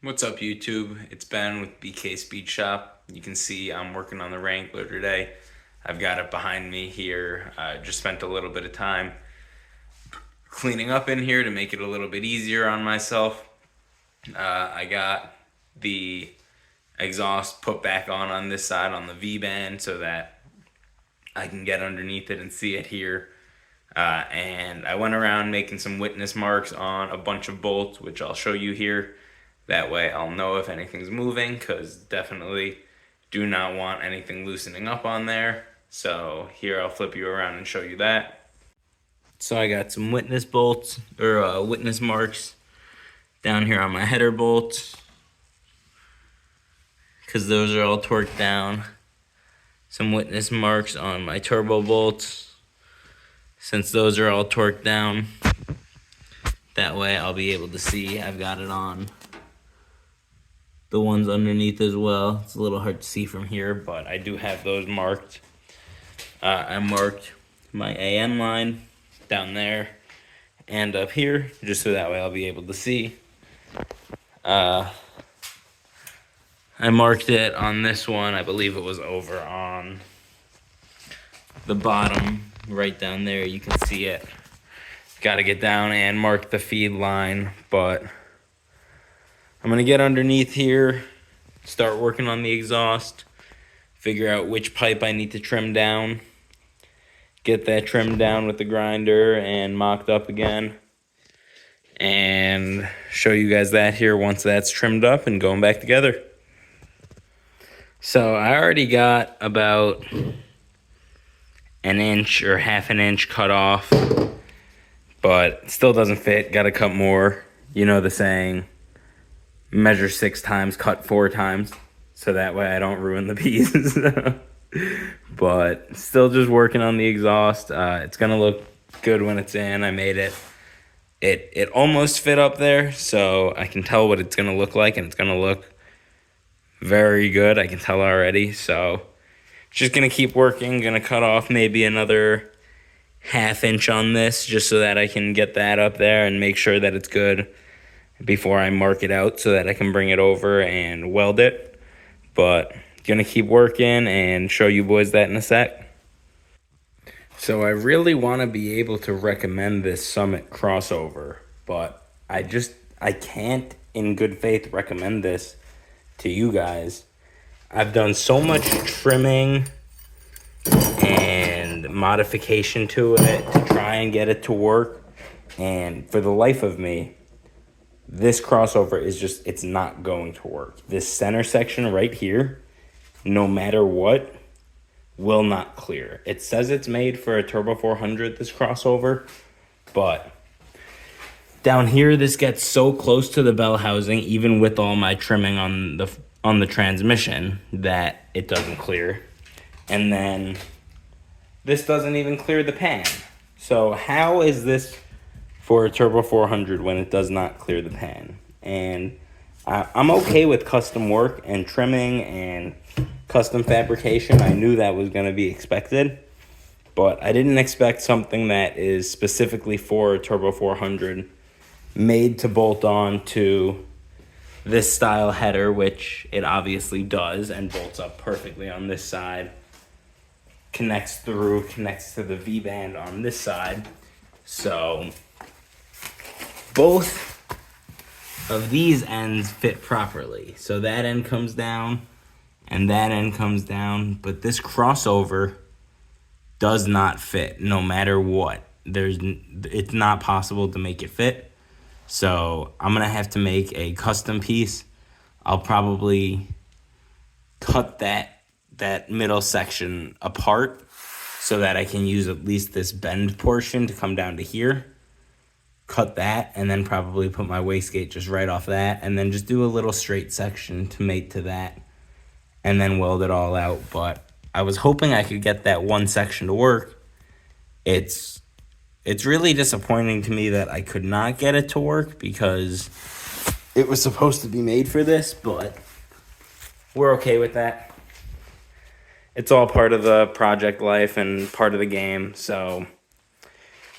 What's up, YouTube? It's Ben with BK Speed Shop. You can see I'm working on the Wrangler today. I've got it behind me here. I just spent a little bit of time cleaning up in here to make it a little bit easier on myself. I got the exhaust put back on this side on the V-band so that I can get underneath it and see it here. And I went around making some witness marks on a bunch of bolts, which I'll show you here. That way I'll know if anything's moving, because definitely do not want anything loosening up on there. So here I'll flip you around and show you that. So I got some witness bolts, or witness marks down here on my header bolts, because those are all torqued down. Some witness marks on my turbo bolts, since those are all torqued down. That way I'll be able to see I've got it on the ones underneath as well. It's a little hard to see from here, but I do have those marked. I marked my AN line down there and up here, just so that way I'll be able to see. I marked it on this one. I believe it was over on the bottom, right down there. You can see it. Got to get down and mark the feed line, but I'm going to get underneath here, start working on the exhaust, figure out which pipe I need to trim down, get that trimmed down with the grinder and mocked up again, and show you guys that here once that's trimmed up and going back together. So I already got about an inch or half an inch cut off, but it still doesn't fit. Got to cut more. You know the saying, measure 6 times, cut 4 times, so that way I don't ruin the piece. But still just working on the exhaust. It's gonna look good when it's in. I made it. It almost fit up there, so I can tell what it's gonna look like, and it's gonna look very good. I can tell already. So just gonna keep working. Gonna cut off maybe another ½ inch on this, just so that I can get that up there and make sure that it's good before I mark it out, so that I can bring it over and weld it. But gonna keep working and show you boys that in a sec. So I really want to be able to recommend this Summit crossover, but I can't in good faith recommend this to you guys. I've done so much trimming and modification to it to try and get it to work, and for the life of me, this crossover is just, it's not going to work. This center section right here, no matter what, will not clear. It says it's made for a Turbo 400, this crossover, but down here, this gets so close to the bell housing, even with all my trimming on the transmission, that it doesn't clear. And then this doesn't even clear the pan. So how is this for a Turbo 400 when it does not clear the pan? And I'm okay with custom work and trimming and custom fabrication. I knew that was going to be expected, but I didn't expect something that is specifically for a Turbo 400, made to bolt on to this style header, which it obviously does, and bolts up perfectly on this side, connects to the V-band on this side. So both of these ends fit properly. So that end comes down and that end comes down, but this crossover does not fit no matter what. It's not possible to make it fit. So I'm gonna have to make a custom piece. I'll probably cut that middle section apart so that I can use at least this bend portion to come down to here. Cut that, and then probably put my wastegate just right off that, and then just do a little straight section to mate to that, and then weld it all out. But I was hoping I could get that one section to work. It's really disappointing to me that I could not get it to work, because it was supposed to be made for this, but we're okay with that. It's all part of the project life and part of the game. So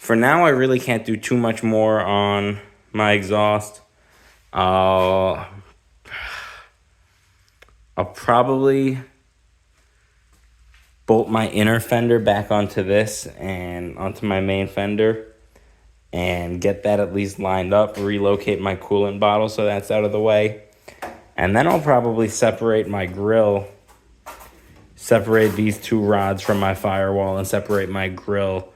for now, I really can't do too much more on my exhaust. I'll probably bolt my inner fender back onto this and onto my main fender and get that at least lined up, relocate my coolant bottle so that's out of the way. And then I'll probably separate my grill, separate these two rods from my firewall and separate my grill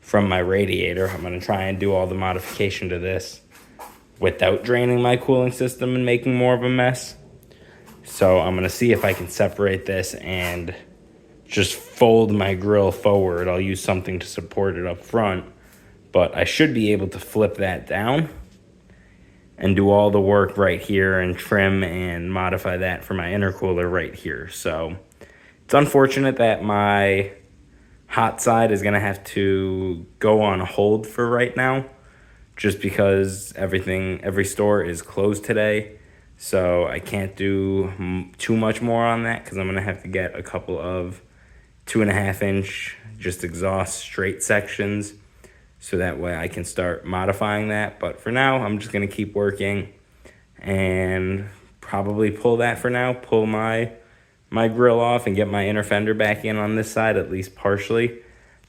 from my radiator. I'm going to try and do all the modification to this without draining my cooling system and making more of a mess. So I'm going to see if I can separate this and just fold my grill forward. I'll use something to support it up front, but I should be able to flip that down and do all the work right here and trim and modify that for my intercooler right here. So it's unfortunate that my hot side is gonna have to go on hold for right now, just because every store is closed today. So I can't do too much more on that because I'm gonna have to get a couple of 2.5 inch just exhaust straight sections so that way I can start modifying that. But for now, I'm just gonna keep working and probably pull that for now, pull my grill off and get my inner fender back in on this side, at least partially.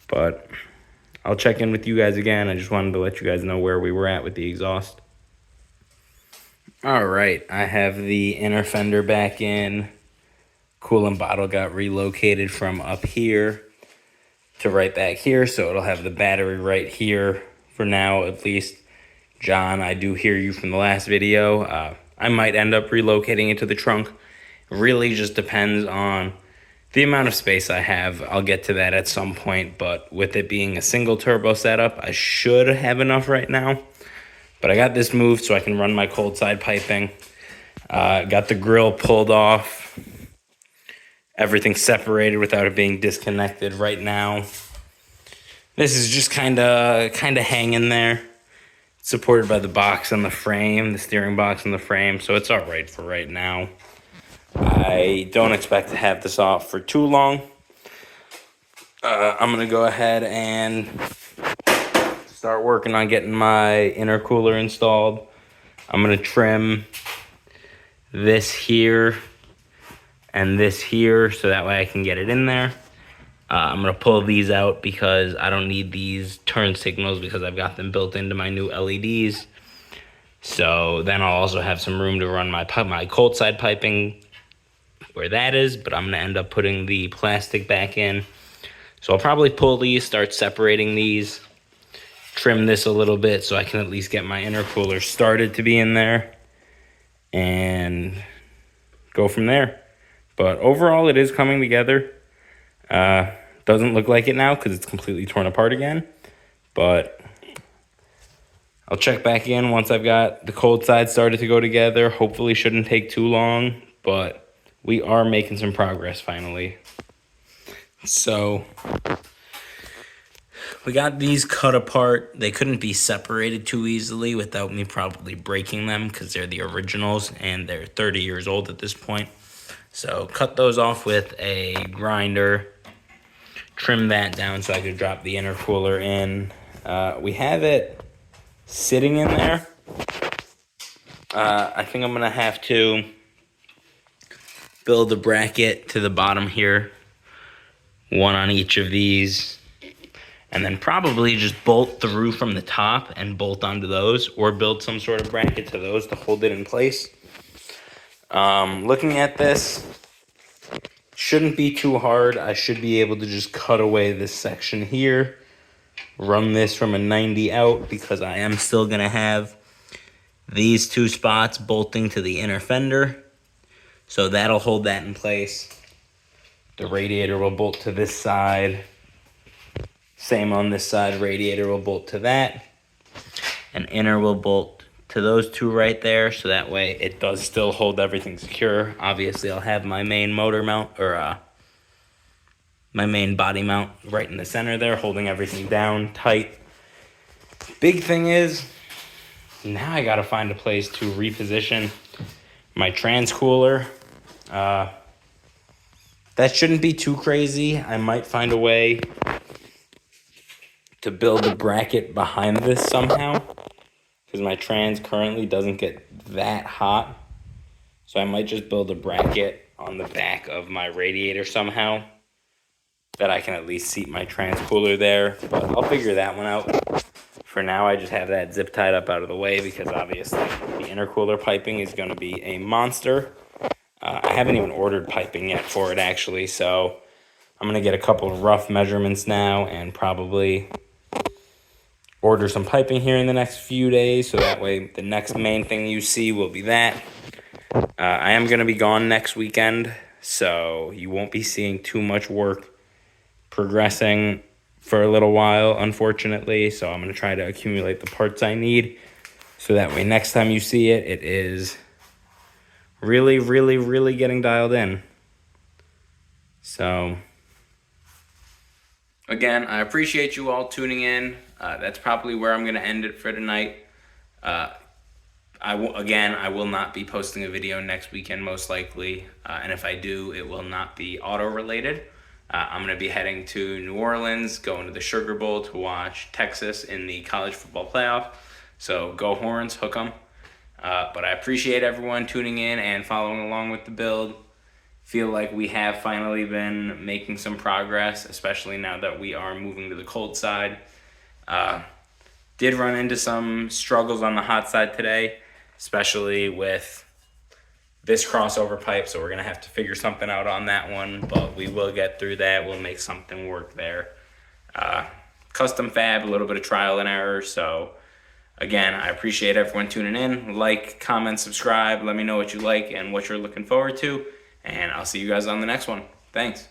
But I'll check in with you guys again. I just wanted to let you guys know where we were at with the exhaust. All right, I have the inner fender back in. Coolant bottle got relocated from up here to right back here, so it'll have the battery right here for now, at least. John, I do hear you from the last video. I might end up relocating it to the trunk. It really just depends on the amount of space I have. I'll get to that at some point, but with it being a single turbo setup, I should have enough right now. But I got this moved so I can run my cold side piping. Got the grill pulled off. Everything separated without it being disconnected right now. This is just kind of hanging there. It's supported by the box on the frame, the steering box on the frame, so it's all right for right now. I don't expect to have this off for too long. I'm going to go ahead and start working on getting my intercooler installed. I'm going to trim this here and this here so that way I can get it in there. I'm going to pull these out because I don't need these turn signals because I've got them built into my new LEDs. So then I'll also have some room to run my cold side piping where that is, but I'm going to end up putting the plastic back in. So I'll probably pull these, start separating these, trim this a little bit so I can at least get my intercooler started to be in there and go from there. But overall, it is coming together. Doesn't look like it now because it's completely torn apart again. But I'll check back in once I've got the cold side started to go together. Hopefully shouldn't take too long, but we are making some progress finally. So we got these cut apart. They couldn't be separated too easily without me probably breaking them because they're the originals and they're 30 years old at this point. So cut those off with a grinder, trim that down so I could drop the intercooler in. We have it sitting in there. I think I'm going to have to build a bracket to the bottom here, one on each of these, and then probably just bolt through from the top and bolt onto those, or build some sort of bracket to those to hold it in place. Looking at this, shouldn't be too hard. I should be able to just cut away this section here, run this from a 90 out because I am still going to have these two spots bolting to the inner fender. So that'll hold that in place. The radiator will bolt to this side. Same on this side, radiator will bolt to that. And inner will bolt to those two right there, so that way it does still hold everything secure. Obviously, I'll have my main motor mount, or my main body mount right in the center there, holding everything down tight. Big thing is, now I gotta find a place to reposition my transcooler. That shouldn't be too crazy. I might find a way to build a bracket behind this somehow, because my trans currently doesn't get that hot. So I might just build a bracket on the back of my radiator somehow, that I can at least seat my Intercooler there, but I'll figure that one out. For now, I just have that zip tied up out of the way because obviously the intercooler piping is going to be a monster. I haven't even ordered piping yet for it actually, so I'm going to get a couple of rough measurements now and probably order some piping here in the next few days, so that way the next main thing you see will be that. I am going to be gone next weekend, so you won't be seeing too much work progressing for a little while, unfortunately. So I'm going to try to accumulate the parts I need, so that way next time you see it, it is really, really, really getting dialed in. So again, I appreciate you all tuning in. That's probably where I'm going to end it for tonight. I will not be posting a video next weekend, most likely. And if I do, it will not be auto-related. I'm going to be heading to New Orleans, going to the Sugar Bowl to watch Texas in the college football playoff. So go Horns, hook 'em. But I appreciate everyone tuning in and following along with the build. Feel like we have finally been making some progress, especially now that we are moving to the cold side. Did run into some struggles on the hot side today, especially with this crossover pipe, so we're going to have to figure something out on that one, but we will get through that. We'll make something work there. Custom fab, a little bit of trial and error, so again, I appreciate everyone tuning in. Like, comment, subscribe, let me know what you like and what you're looking forward to, and I'll see you guys on the next one. Thanks.